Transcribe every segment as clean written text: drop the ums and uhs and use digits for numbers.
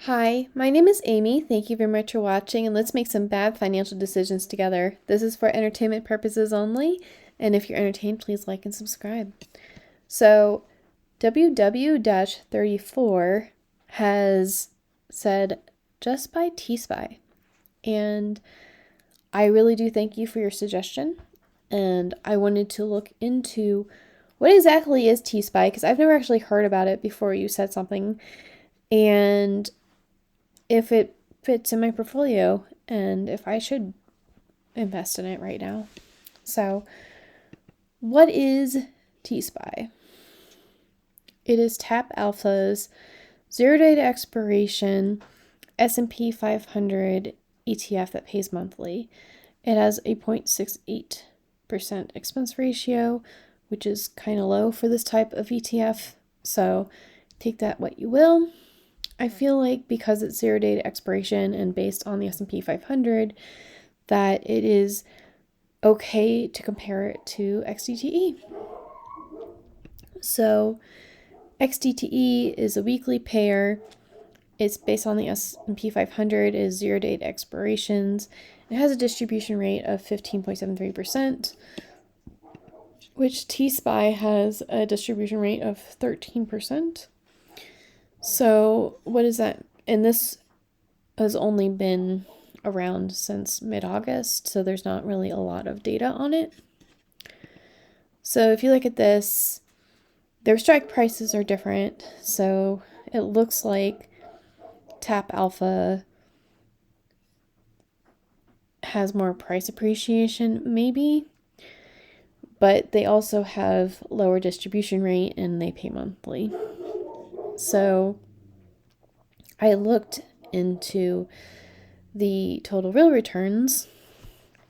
Hi, my name is Amy. Thank you very much for watching, and let's make some bad financial decisions together. This is for entertainment purposes only, and if you're entertained, please like and subscribe. So, WW-34 has said, just buy TSPY, and I really do thank you for your suggestion, and I wanted to look into what exactly is TSPY, because I've never actually heard about it before you said something, and if it fits in my portfolio and if I should invest in it right now. So, what is TSPY? It is TAPP Alpha's 0-day to expiration S&P 500 ETF that pays monthly. It has a 0.68% expense ratio, which is kind of low for this type of ETF. So, take that what you will. I feel like because it's 0-day to expiration and based on the S&P 500, that it is okay to compare it to XDTE. So XDTE is a weekly pair. It's based on the S&P 500, is 0-day to expirations. It has a distribution rate of 15.73%, which TSPY has a distribution rate of 13%. So what is that? And this has only been around since mid-August, so there's not really a lot of data on it. So if you look at this, their strike prices are different. So it looks like TAPP Alpha has more price appreciation, maybe, but they also have lower distribution rate and they pay monthly. So I looked into the total real returns,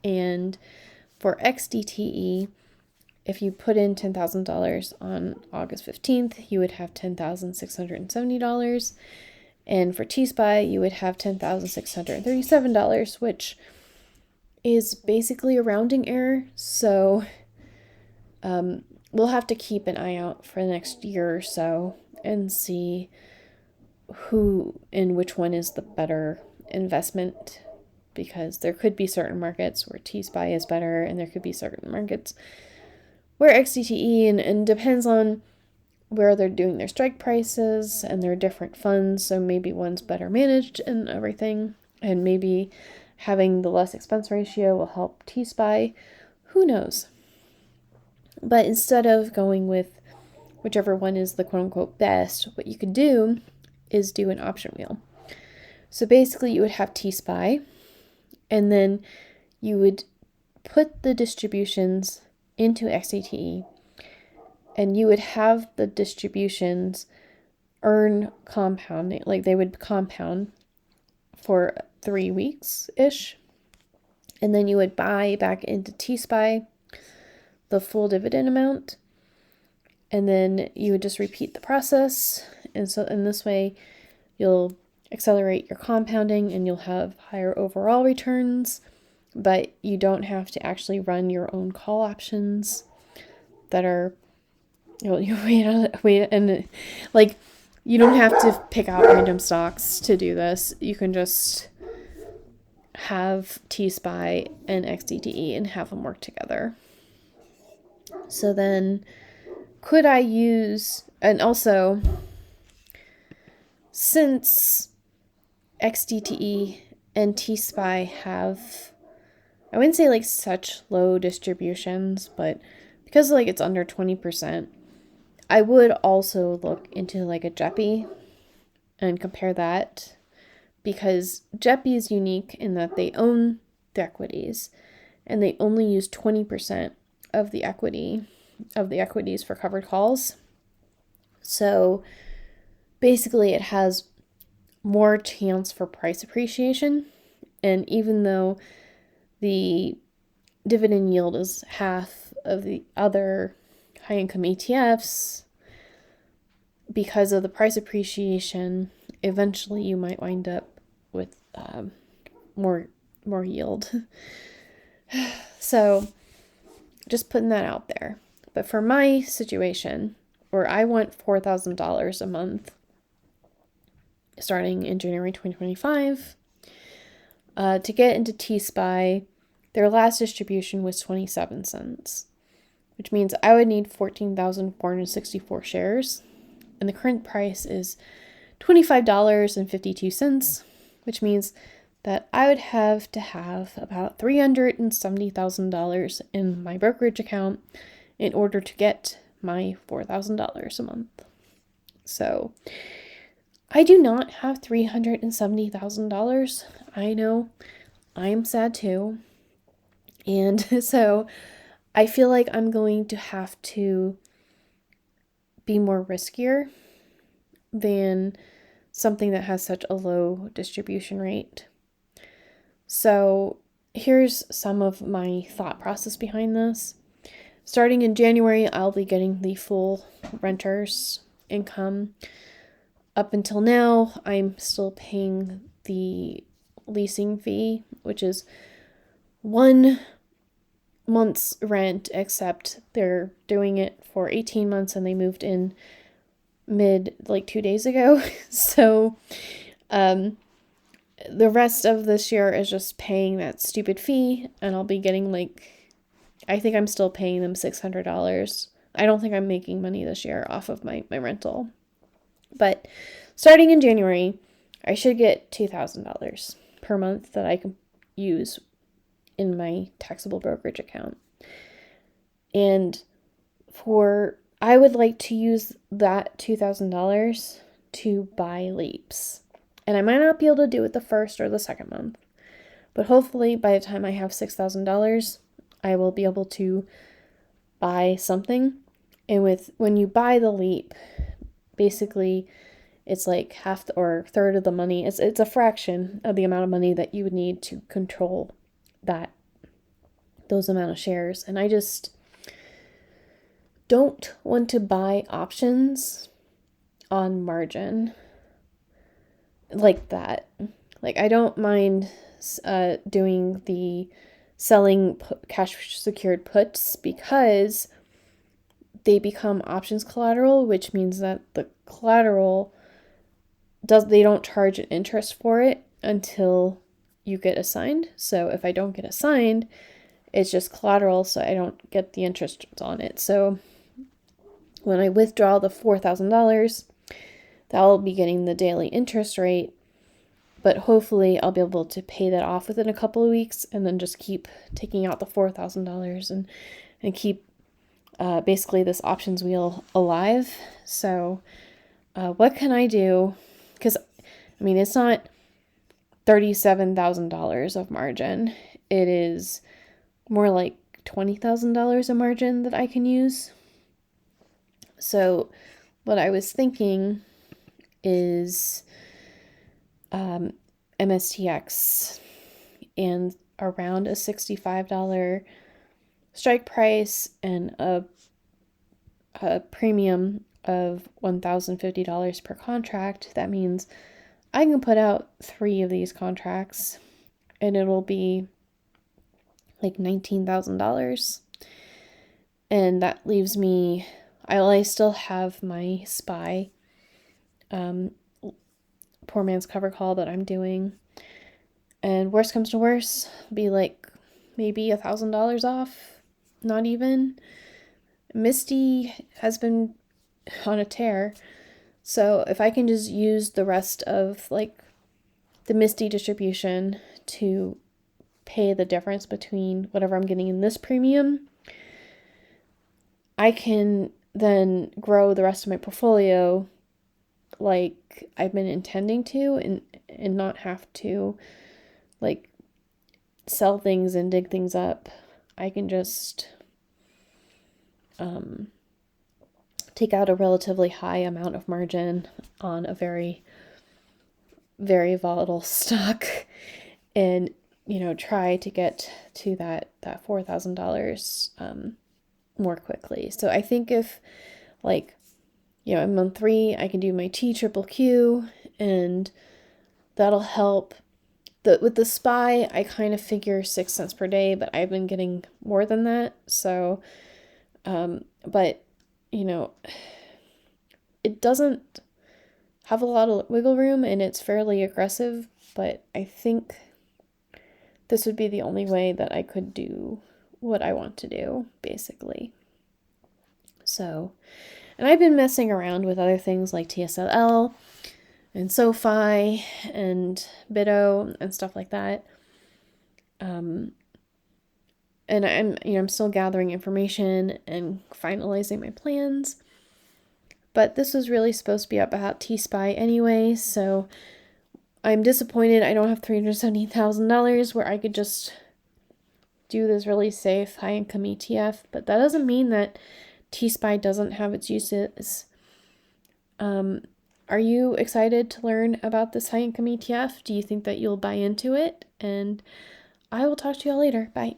and for XDTE, if you put in $10,000 on August 15th, you would have $10,670. And for TSPY, you would have $10,637, which is basically a rounding error. So we'll have to keep an eye out for the next year or so and see who and which one is the better investment, because there could be certain markets where TSPY is better and there could be certain markets where XDTE, and depends on where they're doing their strike prices and their different funds. So maybe one's better managed and everything, and maybe having the less expense ratio will help TSPY. Who knows? But instead of going with whichever one is the quote-unquote best, what you could do is do an option wheel. So basically you would have TSPY, and then you would put the distributions into XDTE, and you would have the distributions earn compounding, like they would compound for 3 weeks-ish, and then you would buy back into TSPY the full dividend amount, and then you would just repeat the process. And so in this way, you'll accelerate your compounding and you'll have higher overall returns, but you don't have to actually run your own call options that are, you wait, and like, you don't have to pick out random stocks to do this. You can just have TSPY and XDTE and have them work together. So then could I use, and also since XDTE and TSPY have, I wouldn't say like such low distributions, but because like it's under 20%, I would also look into like a JEPI and compare that, because JEPI is unique in that they own the equities and they only use 20% of the equities for covered calls. So basically it has more chance for price appreciation, and even though the dividend yield is half of the other high income ETFs, because of the price appreciation, eventually you might wind up with more yield. So just putting that out there. But for my situation, where I want $4,000 a month, starting in January 2025. To get into TSPY, their last distribution was 27 cents, which means I would need 14,464 shares, and the current price is $25.52, which means that I would have to have about $370,000 in my brokerage account in order to get my $4,000 a month. So I do not have $370,000. I know, I am sad too. And so I feel like I'm going to have to be more riskier than something that has such a low distribution rate. So here's some of my thought process behind this. Starting in January, I'll be getting the full renter's income. Up until now, I'm still paying the leasing fee, which is 1 month's rent, except they're doing it for 18 months and they moved in 2 days ago. So the rest of this year is just paying that stupid fee, and I'll be getting I think I'm still paying them $600. I don't think I'm making money this year off of my rental. But starting in January, I should get $2,000 per month that I can use in my taxable brokerage account. And I would like to use that $2,000 to buy leaps. And I might not be able to do it the first or the second month, but hopefully by the time I have $6,000, I will be able to buy something. And when you buy the leap, basically it's like half or third of the money. It's a fraction of the amount of money that you would need to control those amount of shares. And I just don't want to buy options on margin like that. I don't mind doing the selling cash secured puts because they become options collateral, which means that the collateral they don't charge an interest for it until you get assigned. So if I don't get assigned, it's just collateral, so I don't get the interest on it. So when I withdraw the $4,000, that'll be getting the daily interest rate, but hopefully I'll be able to pay that off within a couple of weeks and then just keep taking out the $4,000 and keep basically this options wheel alive. So what can I do? Because, it's not $37,000 of margin. It is more like $20,000 of margin that I can use. So what I was thinking is MSTX and around a $65 strike price and a premium of $1,050 per contract. That means I can put out 3 of these contracts and it'll be like $19,000. And that leaves me, I still have my SPY poor man's cover call that I'm doing. And worst comes to worst, be like maybe $1,000 off, not even. Misty has been on a tear, so if I can just use the rest of the Misty distribution to pay the difference between whatever I'm getting in this premium, I can then grow the rest of my portfolio like I've been intending to, and not have to sell things and dig things up. I can just take out a relatively high amount of margin on a very, very volatile stock and, try to get to that $4,000 more quickly. So I think if in month 3, I can do my TQQQ and that'll help. With the SPY, I kind of figure 6 cents per day, but I've been getting more than that. So, but, it doesn't have a lot of wiggle room and it's fairly aggressive, but I think this would be the only way that I could do what I want to do, basically. So, and I've been messing around with other things like TSLL and SoFi and Bitto and stuff like that. And I'm still gathering information and finalizing my plans. But this was really supposed to be about TSPY anyway, so I'm disappointed I don't have $370,000 where I could just do this really safe high-income ETF. But that doesn't mean that TSPY doesn't have its uses. Are you excited to learn about this high-income ETF? Do you think that you'll buy into it? And I will talk to you all later. Bye.